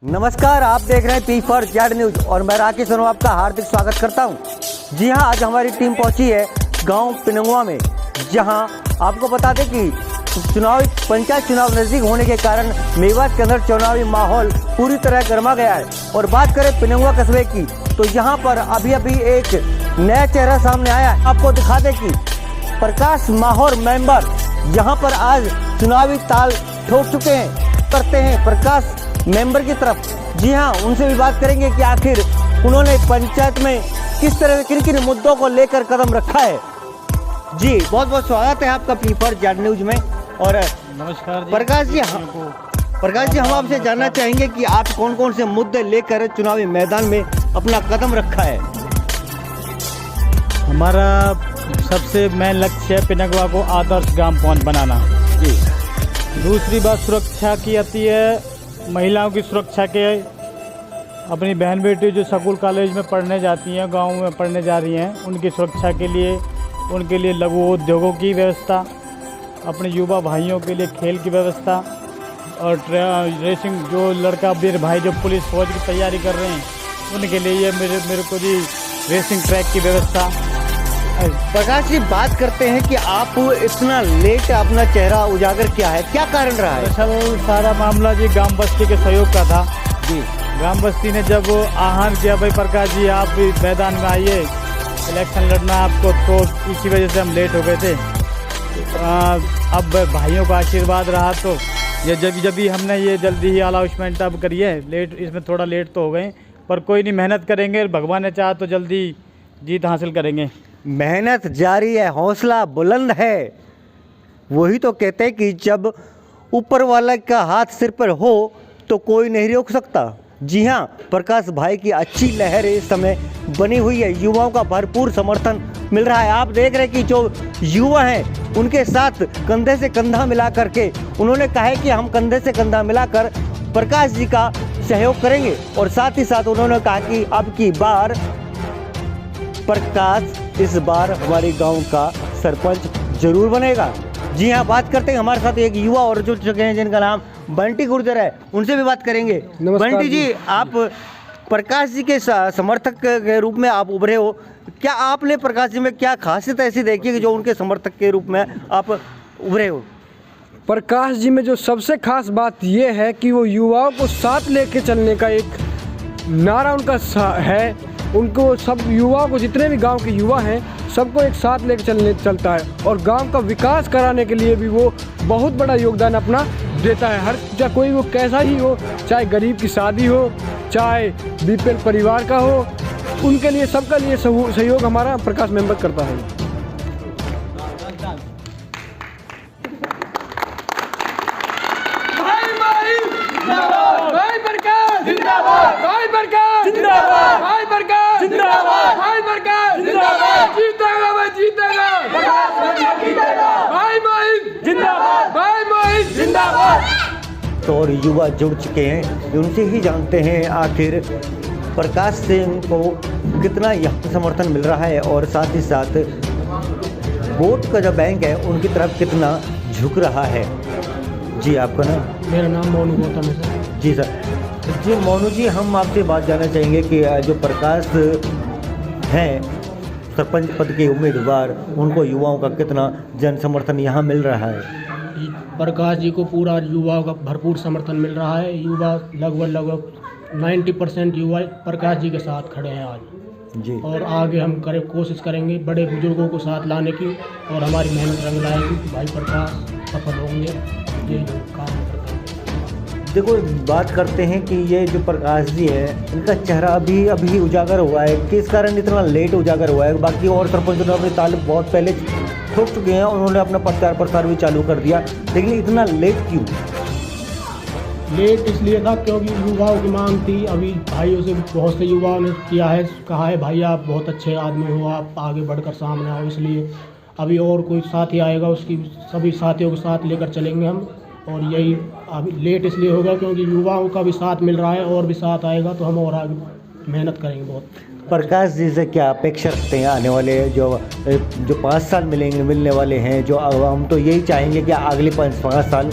नमस्कार, आप देख रहे हैं पी फॉर जेड न्यूज और मैं राकेश शर्मा आपका हार्दिक स्वागत करता हूं। जी हां, आज हमारी टीम पहुंची है गांव पिनंगवा में, जहां आपको बता दें कि पंचायत चुनाव नजदीक होने के कारण मेवात के अंदर चुनावी माहौल पूरी तरह गर्मा गया है। और बात करें पिनंगवा कस्बे की, तो यहाँ पर अभी एक नया चेहरा सामने आया है। आपको दिखा दें कि प्रकाश माहौर मेंबर यहाँ पर आज चुनावी ताल ठोक चुके हैं। करते हैं प्रकाश मेंबर की तरफ। जी हाँ, उनसे भी बात करेंगे कि आखिर उन्होंने पंचायत में किस तरह किन किन मुद्दों को लेकर कदम रखा है। जी बहुत बहुत स्वागत है आपका पी फॉर जेड न्यूज में। और नमस्कार प्रकाश जी, हम आपसे जानना चाहेंगे कि आप कौन कौन से मुद्दे लेकर चुनावी मैदान में अपना कदम रखा है। हमारा सबसे मेन लक्ष्य है पिनंगवा को आदर्श ग्राम पंचायत बनाना। जी। दूसरी बात सुरक्षा की आती है, महिलाओं की सुरक्षा के। अपनी बहन बेटी जो स्कूल कॉलेज में पढ़ने जाती हैं, गांव में पढ़ने जा रही हैं, उनकी सुरक्षा के लिए, उनके लिए लघु उद्योगों की व्यवस्था, अपने युवा भाइयों के लिए खेल की व्यवस्था, और रेसिंग जो लड़का मेरे भाई जो पुलिस फौज की तैयारी कर रहे हैं उनके लिए ये मेरे को जी रेसिंग ट्रैक की व्यवस्था। प्रकाश जी, बात करते हैं कि आप इतना लेट अपना चेहरा उजागर किया है, क्या कारण रहा है? दरअसल सारा मामला जी ग्राम बस्ती के सहयोग का था। जी। ग्राम बस्ती ने जब आह्वान किया, भाई प्रकाश जी आप भी मैदान में आइए, इलेक्शन लड़ना आपको, तो इसी वजह से हम लेट हो गए थे। अब भाइयों का आशीर्वाद रहा तो ये जब भी हमने ये जल्दी ही अनाउंसमेंट अब करी है। लेट, इसमें थोड़ा लेट तो हो गए, पर कोई नहीं, मेहनत करेंगे, भगवान ने चाहा तो जल्दी जीत हासिल करेंगे। मेहनत जारी है, हौसला बुलंद है। वही तो कहते हैं कि जब ऊपर वाला का हाथ सिर पर हो तो कोई नहीं रोक सकता। जी हाँ, प्रकाश भाई की अच्छी लहर इस समय बनी हुई है, युवाओं का भरपूर समर्थन मिल रहा है। आप देख रहे हैं कि जो युवा हैं उनके साथ कंधे से कंधा मिला करके उन्होंने कहा है कि हम कंधे से कंधा मिलाकर प्रकाश जी का सहयोग करेंगे। और साथ ही साथ उन्होंने कहा कि अब की बार प्रकाश इस बार हमारे गांव का सरपंच जरूर बनेगा। जी हाँ, बात करते हैं, हमारे साथ एक युवा और जुड़ चुके हैं जिनका नाम बंटी गुर्जर है, उनसे भी बात करेंगे। बंटी जी, आप प्रकाश जी के समर्थक के रूप में आप उभरे हो, क्या आपने प्रकाश जी में क्या खासियत ऐसी देखी कि जो उनके समर्थक के रूप में आप उभरे हो? प्रकाश जी में जो सबसे खास बात ये है कि वो युवाओं को साथ लेके चलने का एक नारा उनका है। उनको सब युवाओं को, जितने भी गांव के युवा हैं, सबको एक साथ लेके चलता है और गांव का विकास कराने के लिए भी वो बहुत बड़ा योगदान अपना देता है। हर चाहे कोई वो कैसा ही हो, चाहे गरीब की शादी हो, चाहे बीपीएल परिवार का हो, उनके लिए, सबका लिए सहयोग हमारा प्रकाश मेंबर करता है। तो और युवा जुड़ चुके हैं, उनसे ही जानते हैं आखिर प्रकाश से उनको कितना यहाँ समर्थन मिल रहा है और साथ ही साथ वोट का जो बैंक है उनकी तरफ कितना झुक रहा है। जी, आपका नाम? मेरा नाम मोनू गौतम है सर। जी सर। जी मोनू जी, हम आपसे बात जानना चाहेंगे कि जो प्रकाश हैं सरपंच पद के उम्मीदवार, उनको युवाओं का कितना जन समर्थन यहाँ मिल रहा है? प्रकाश जी को पूरा युवाओं का भरपूर समर्थन मिल रहा है। युवा लगभग 90% युवा प्रकाश जी के साथ खड़े हैं आज। जी। और आगे हम कोशिश करेंगे बड़े बुजुर्गों को साथ लाने की, और हमारी मेहनत रंग लाएगी। भाई प्रकाश सफल होंगे, ये काम करते हैं। देखो, बात करते हैं कि ये जो प्रकाश जी है, इनका चेहरा अभी उजागर हुआ है, किस कारण इतना लेट उजागर हुआ है? बाकी और सरपंचों ने अपनी तालीम बहुत पहले ठोक चुके हैं, उन्होंने अपना प्रचार प्रसार भी चालू कर दिया, लेकिन इतना लेट क्यों? लेट इसलिए था क्योंकि युवाओं की मांग थी। अभी भाइयों से बहुत से युवाओं ने किया है, कहा है भाई आप बहुत अच्छे आदमी हो, आप आगे बढ़कर सामने आओ। इसलिए अभी और कोई साथी आएगा, उसकी सभी साथियों के साथ लेकर चलेंगे हम। और यही अभी लेट इसलिए होगा क्योंकि युवाओं का भी साथ मिल रहा है, और भी साथ आएगा तो हम और आगे मेहनत करेंगे बहुत। प्रकाश जी से क्या अपेक्षा रखते हैं आने वाले जो 5 साल मिलने वाले हैं? जो हम तो यही चाहेंगे कि अगले 5 साल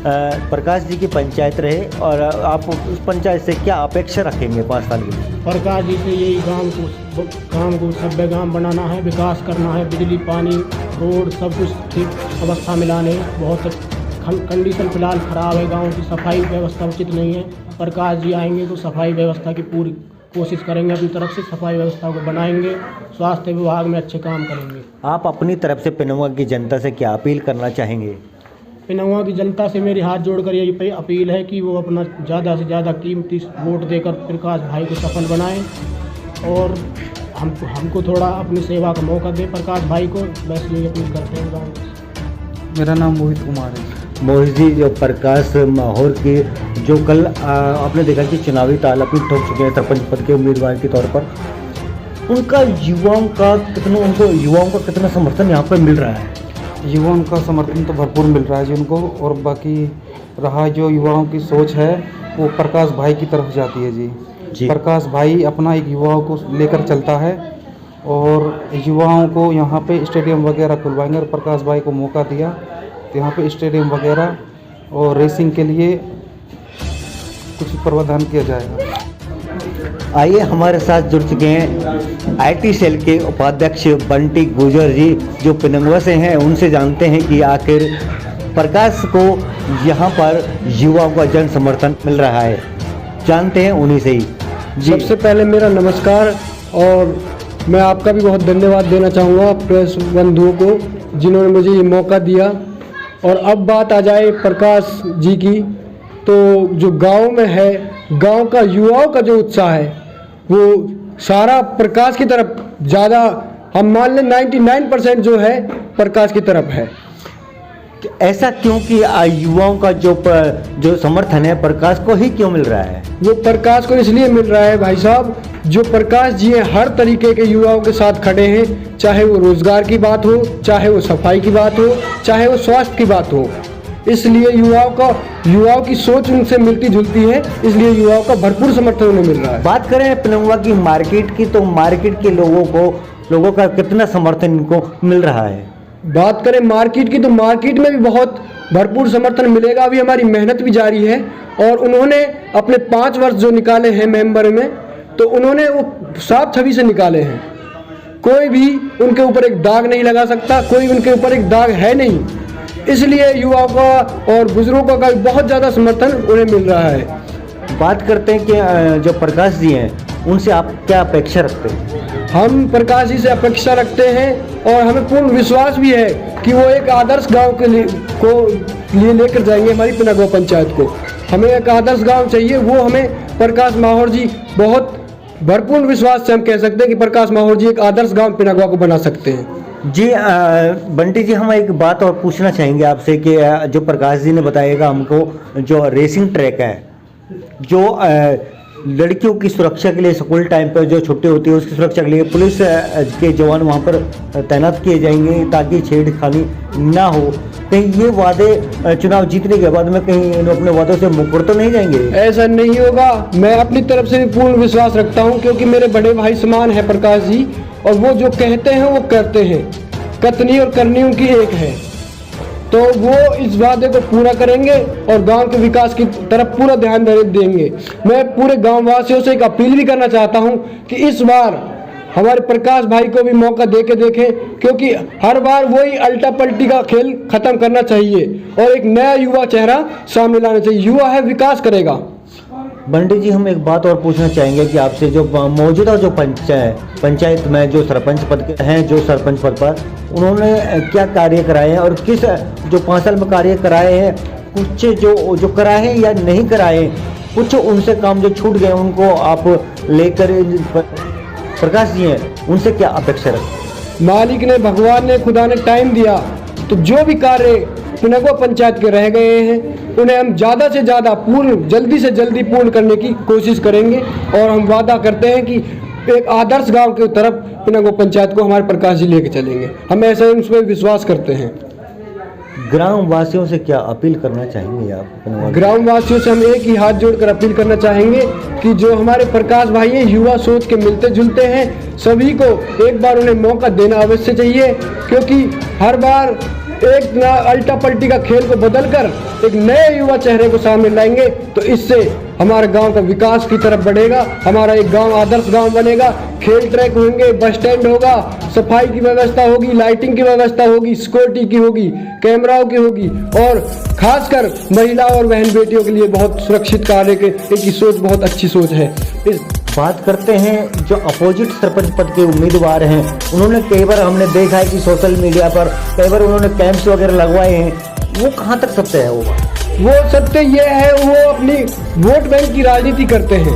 प्रकाश जी की पंचायत रहे और आप उस पंचायत से क्या अपेक्षा रखेंगे 5 साल के लिए? प्रकाश जी से यही गांव को सभ्य गांव बनाना है, विकास करना है, बिजली पानी रोड सब कुछ ठीक अवस्था में लाने। बहुत कंडीशन फिलहाल ख़राब है, गांव की सफाई व्यवस्था उचित नहीं है। प्रकाश जी आएंगे तो सफाई व्यवस्था की पूरी कोशिश करेंगे, अपनी तरफ से सफाई व्यवस्था को बनाएंगे, स्वास्थ्य विभाग में अच्छे काम करेंगे। आप अपनी तरफ से पिनौआ की जनता से क्या अपील करना चाहेंगे? पिनौआ की जनता से मेरी हाथ जोड़कर यही अपील है कि वो अपना ज़्यादा से ज़्यादा कीमती वोट देकर प्रकाश भाई को सफल बनाएं और हमको थोड़ा अपनी सेवा का मौका दें प्रकाश भाई को। बस यही अपील करते हैं गाँव। मेरा नाम मोहित कुमार है। मोहित जी, जो प्रकाश माहौर के जो कल आपने देखा कि चुनावी ताल अपनी ठोक चुके हैं सरपंच पद के उम्मीदवार के तौर पर, उनका युवाओं का कितना समर्थन यहाँ पर मिल रहा है? युवाओं का समर्थन तो भरपूर मिल रहा है जी उनको, और बाकी रहा जो युवाओं की सोच है वो प्रकाश भाई की तरफ जाती है जी। प्रकाश भाई अपना एक युवाओं को लेकर चलता है और युवाओं को यहाँ पे स्टेडियम वगैरह खुलवाएंगे, और प्रकाश भाई को मौका दिया तो यहाँ पे स्टेडियम वगैरह और रेसिंग के लिए कुछ प्रावधान किया जाएगा। आइए, हमारे साथ जुड़ चुके हैं आईटी सेल के उपाध्यक्ष बंटी गुर्जर जी, जो पिनंगवा से हैं। उनसे जानते हैं कि आखिर प्रकाश को यहाँ पर युवाओं का जन समर्थन मिल रहा है। जानते हैं उन्हीं से ही। सबसे पहले मेरा नमस्कार, और मैं आपका भी बहुत धन्यवाद देना चाहूँगा प्रेस बंधुओं को जिन्होंने मुझे ये मौका दिया। और अब बात आ जाए प्रकाश जी की, तो जो गांव में है, गांव का युवाओं का जो उत्साह है वो सारा प्रकाश की तरफ ज़्यादा, हम मान लें 99% जो है प्रकाश की तरफ है। ऐसा क्यों कि युवाओं का जो समर्थन है प्रकाश को ही क्यों मिल रहा है? वो प्रकाश को इसलिए मिल रहा है भाई साहब, जो प्रकाश जी हैं हर तरीके के युवाओं के साथ खड़े हैं, चाहे वो रोजगार की बात हो, चाहे वो सफाई की बात हो, चाहे वो स्वास्थ्य की बात हो। इसलिए युवाओं की सोच उनसे मिलती जुलती है, इसलिए युवाओं का भरपूर समर्थन उन्हें मिल रहा है। बात करें पिनौआ की मार्केट की, तो मार्केट के लोगों का कितना समर्थन इनको मिल रहा है? बात करें मार्केट की, तो मार्केट में भी बहुत भरपूर समर्थन मिलेगा। अभी हमारी मेहनत भी जारी है, और उन्होंने अपने 5 वर्ष जो निकाले हैं मेंबर में, तो उन्होंने वो साफ छवि से निकाले हैं। कोई भी उनके ऊपर एक दाग नहीं लगा सकता, कोई उनके ऊपर एक दाग है नहीं। इसलिए युवाओं का और बुजुर्गों का बहुत ज़्यादा समर्थन उन्हें मिल रहा है। बात करते हैं कि जो प्रकाश जी हैं उनसे आप क्या अपेक्षा रखते हैं? हम प्रकाश जी से अपेक्षा रखते हैं, और हमें पूर्ण विश्वास भी है कि वो एक आदर्श गांव के लिए लेकर जाएंगे हमारी पिनगवा पंचायत को। हमें एक आदर्श गांव चाहिए, वो हमें प्रकाश माहौर जी, बहुत भरपूर विश्वास से हम कह सकते हैं कि प्रकाश माहौर जी एक आदर्श गांव पिनगवा को बना सकते हैं। जी बंटी जी, हम एक बात और पूछना चाहेंगे आपसे कि जो प्रकाश जी ने बताएगा हमको, जो रेसिंग ट्रैक है, जो लड़कियों की सुरक्षा के लिए स्कूल टाइम पर जो छुट्टी होती है उसकी सुरक्षा के लिए पुलिस के जवान वहाँ पर तैनात किए जाएंगे ताकि छेड़खानी ना हो। कहीं ये वादे चुनाव जीतने के बाद में कहीं अपने वादों से मुकर तो नहीं जाएंगे? ऐसा नहीं होगा, मैं अपनी तरफ से भी पूर्ण विश्वास रखता हूँ, क्योंकि मेरे बड़े भाई समान है प्रकाश जी, और वो जो कहते हैं वो करते हैं। कथनी और करनी उनकी एक है, तो वो इस वादे को पूरा करेंगे और गांव के विकास की तरफ पूरा ध्यान देंगे। मैं पूरे गांव वासियों से एक अपील भी करना चाहता हूं कि इस बार हमारे प्रकाश भाई को भी मौका देके देखें, क्योंकि हर बार वही अल्टा पल्टी का खेल खत्म करना चाहिए और एक नया युवा चेहरा सामने लाना चाहिए। युवा है, विकास करेगा। बंटी जी, हम एक बात और पूछना चाहेंगे कि आपसे जो मौजूदा जो पंचायत में जो सरपंच पद के हैं, जो सरपंच पद पर उन्होंने क्या कार्य कराए हैं, और किस जो 5 साल में कार्य कराए हैं, कुछ जो कराए हैं या नहीं कराए, कुछ उनसे काम जो छूट गए उनको आप लेकर प्रकाश जी हैं उनसे क्या अपेक्षा रखते? मालिक ने, भगवान ने, खुदा ने टाइम दिया, तो जो भी कार्य पिनगवा पंचायत के रह गए हैं उन्हें हम ज़्यादा से ज़्यादा जल्दी से जल्दी पूर्ण करने की कोशिश करेंगे, और हम वादा करते हैं कि एक आदर्श गांव की तरफ पिनगवा पंचायत को हमारे प्रकाश जी लेके चलेंगे। हम ऐसा उस पर विश्वास करते हैं। ग्राम वासियों से क्या अपील करना चाहेंगे आप? ग्राम वासियों से हम एक ही हाथ जोड़कर अपील करना चाहेंगे कि जो हमारे प्रकाश भाई हैं, युवा सोच के मिलते जुलते हैं, सभी को एक बार उन्हें मौका देना अवश्य चाहिए, क्योंकि हर बार एक अल्टा पल्टी का खेल को बदलकर एक नए युवा चेहरे को सामने लाएंगे तो इससे हमारे गांव का विकास की तरफ बढ़ेगा। हमारा एक गांव आदर्श गांव बनेगा। खेल ट्रैक होंगे, बस स्टैंड होगा, सफाई की व्यवस्था होगी, लाइटिंग की व्यवस्था होगी, सिक्योरिटी की होगी, कैमराओं की होगी और खासकर महिला और बहन बेटियों के लिए बहुत सुरक्षित कार्य के एक सोच बहुत अच्छी सोच है। इस बात करते हैं जो अपोजिट सरपंच पद के उम्मीदवार हैं, उन्होंने कई बार हमने देखा है कि सोशल मीडिया पर कई बार उन्होंने कैंप्स वगैरह लगवाए हैं, वो कहाँ तक सत्य है? वो सत्य ये है, वो अपनी वोट बैंक की राजनीति करते हैं।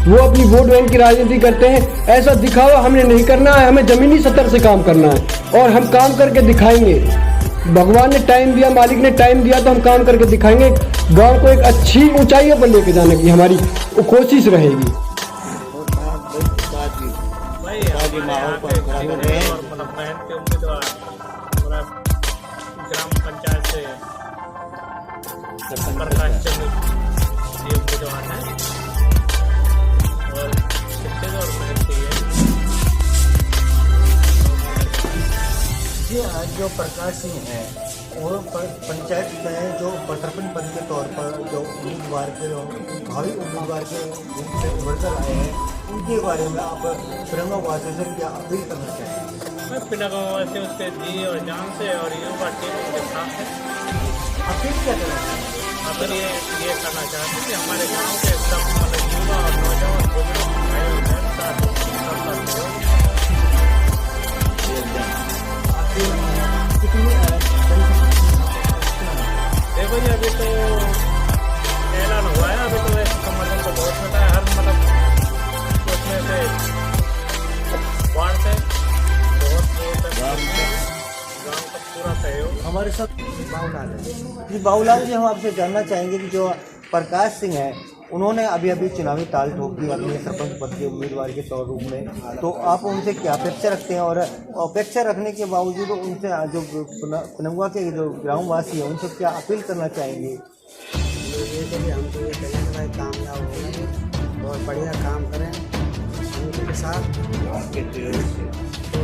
वो अपनी वोट बैंक की राजनीति करते हैं। ऐसा दिखावा हमने नहीं करना है, हमें जमीनी स्तर से काम करना है और हम काम करके दिखाएंगे। भगवान ने टाइम दिया, मालिक ने टाइम दिया तो हम काम करके दिखाएंगे। गांव को एक अच्छी ऊंचाइयों पर लेके जाने की हमारी कोशिश रहेगी। ग्राम पंचायत से प्रकाश चंद्र ये उम्मीदवार है और छत्तीसगढ़ और मेहनत की है। जी आज जो प्रकाश सिंह हैं वो पंचायत में जो सरपंच पद के तौर पर जो उम्मीदवार के भावी उम्मीदवार के रूप में उभर कर आए हैं, उनके बारे में आप पिनंगवा वासियों से क्या अपील करना चाहेंगे? मैं पिनंगवा वासी उसके जी और जान से और युवा टीम उनके साथ है। अपील क्या करना चाहेंगे? अपील ये करना चाहते हैं कि हमारे गाँव के सब मतलब युवा और नौजवान बुजुर्ग भाई और बहन साथ देखो जी अभी तो ऐलान हुआ है, अभी तो समर्थन तो बहुत होता है। हर मतलब सोचने से वार्ड से बहुत गाँव का पूरा सहयोग हमारे साथ बाबूलाल है। जी बाबूलाल जी, हम आपसे जानना चाहेंगे कि जो प्रकाश सिंह है उन्होंने अभी अभी चुनावी ताल ठोक दी अपने सरपंच पद के उम्मीदवार के तौर रूप में, तो आप उनसे क्या अपेक्षा रखते हैं? और अपेक्षा रखने के बावजूद उनसे जो पिनंगवा के जो ग्रामवासी हैं उनसे क्या अपील करना चाहेंगे? हमको ये कहें कि भाई कामयाब हो, बहुत बढ़िया काम करें उनके साथ। तो